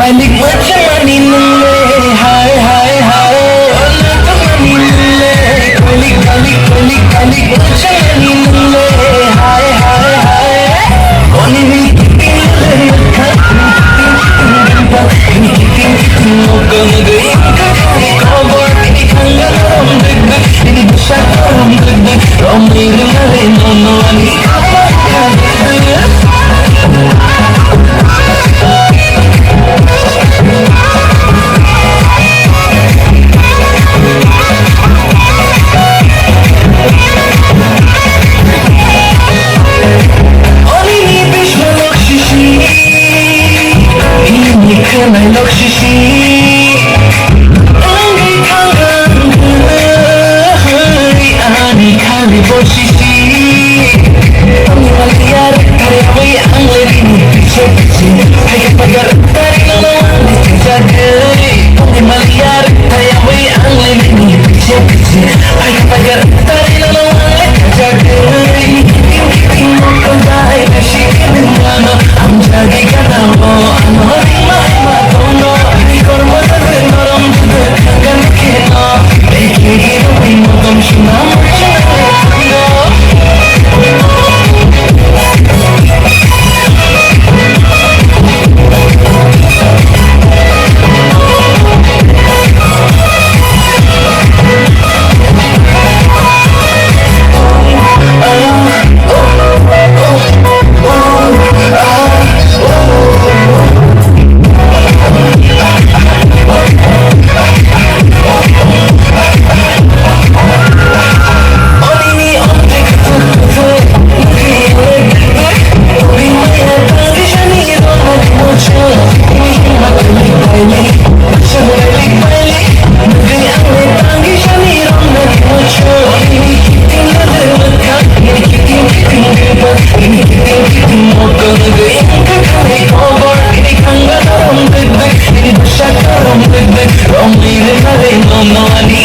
balik macam maninule hai hai hai ona to maninule balik macam maninule hai hai hai oni ni kitinule kan ini kiting moga gay kali cover ini kangen rom deg ini bisa rom deg rom ini ngare no ani apa ya I look shishi Angi kangan Ani kali boshishi Ani waliyar Tarawi ang ladini Piche Pagar pagar Tarik nalawan Di jagay Ani waliyar Tarawi ang ladini Piche Pagar pagar Tarik nalawan Di jagay Kiting mo kandai Nashikin ngano Ang jagi kanamo Ano rin mahima Only the